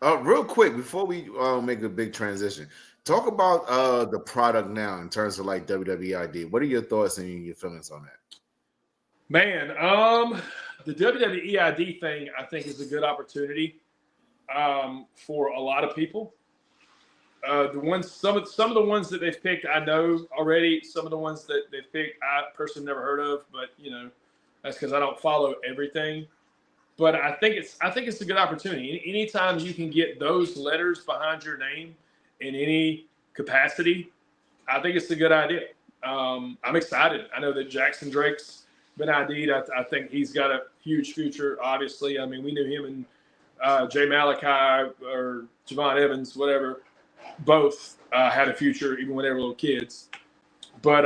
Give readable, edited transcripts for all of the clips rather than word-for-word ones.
Real quick before we make a big transition, talk about the product now in terms of like WWE ID. What are your thoughts and your feelings on that? Man, the WWE ID thing I think is a good opportunity for a lot of people. Some of the ones that they've picked, I know already. Some of the ones that they've picked, I personally never heard of, but that's because I don't follow everything. But I think it's a good opportunity. Anytime you can get those letters behind your name in any capacity, I think it's a good idea. I'm excited. I know that Jackson Drake's been ID'd. I think he's got a huge future. Obviously, I mean, we knew him and Jay Malachi or Javon Evans, whatever. Both had a future even when they were little kids. But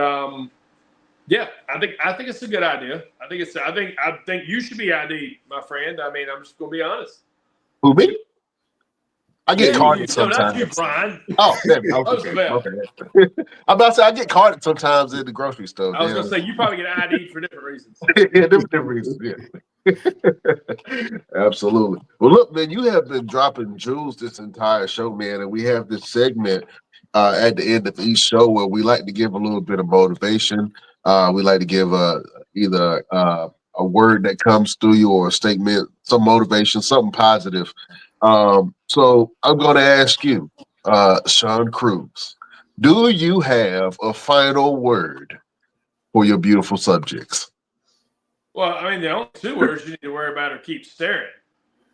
yeah, I think it's a good idea. I think you should be ID, my friend. I mean, I'm just gonna be honest. Who, me? I get Yeah, carded no, not sometimes. you, Brian. Oh, okay. I'm about to say I get carded sometimes in the grocery store. I was gonna say you probably get ID'd for different reasons. Yeah, different reasons. Yeah. Absolutely. Well, look, man, you have been dropping jewels this entire show, man, and we have this segment at the end of each show where we like to give a little bit of motivation. We like to give either a word that comes through you or a statement, some motivation, something positive. So I'm going to ask you, Sean Cruz, do you have a final word for your beautiful subjects? Well, I mean, the only two words you need to worry about are keep staring,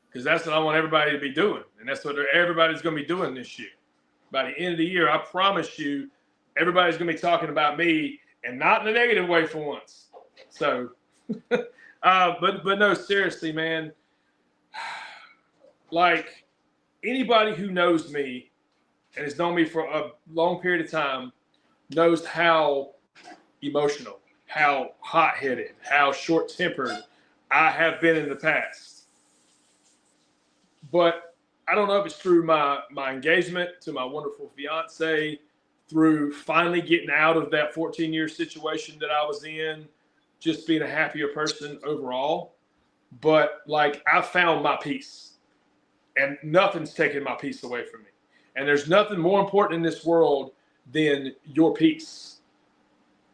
because that's what I want everybody to be doing, and that's what everybody's going to be doing this year. By the end of the year, I promise you, everybody's going to be talking about me, and not in a negative way for once. So, but no, seriously, man. Like, anybody who knows me and has known me for a long period of time knows how emotional, how hot-headed, how short-tempered I have been in the past. But I don't know if it's through my engagement to my wonderful fiance, through finally getting out of that 14-year situation that I was in, just being a happier person overall. But, like, I found my peace. And nothing's taking my peace away from me. And there's nothing more important in this world than your peace.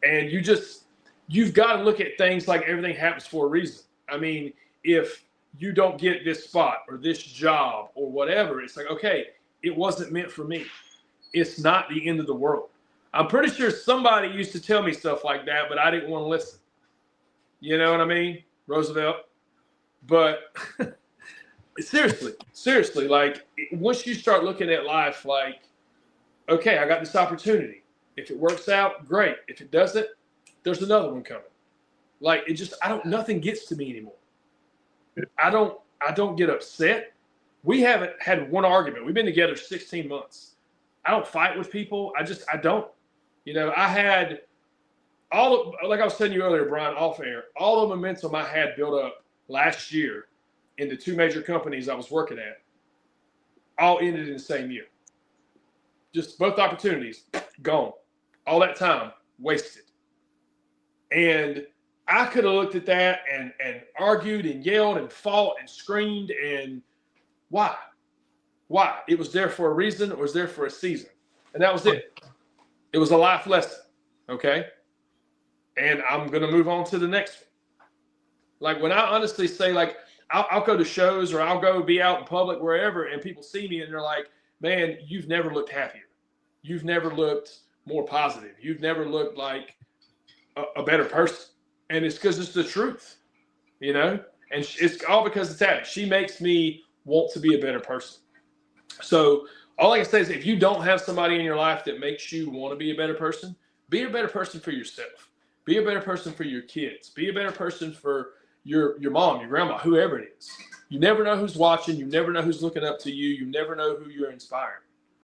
And you've got to look at things like everything happens for a reason. I mean, if you don't get this spot or this job or whatever, it's like, okay, it wasn't meant for me. It's not the end of the world. I'm pretty sure somebody used to tell me stuff like that, but I didn't want to listen. You know what I mean? Roosevelt. But seriously, like, once you start looking at life like, okay, I got this opportunity. If it works out, great. If it doesn't, there's another one coming. Like, nothing gets to me anymore. I don't get upset. We haven't had one argument. We've been together 16 months. I don't fight with people. I don't. I had like I was telling you earlier, Brian, off air, all the momentum I had built up last year in the two major companies I was working at, all ended in the same year. Just both opportunities, gone. All that time, wasted. And I could have looked at that and argued and yelled and fought and screamed. And why? Why? It was there for a reason. It was there for a season. And that was it. It was a life lesson. Okay? And I'm going to move on to the next one. Like, when I honestly say, like, I'll go to shows or I'll go be out in public, wherever, and people see me and they're like, man, you've never looked happier. You've never looked more positive. You've never looked like a better person. And it's because it's the truth, And it's all because it's Abby. She makes me want to be a better person. So all I can say is, if you don't have somebody in your life that makes you want to be a better person for yourself. Be a better person for your kids. Be a better person for your mom, your grandma, whoever it is. You never know who's watching. You never know who's looking up to you. You never know who you're inspiring.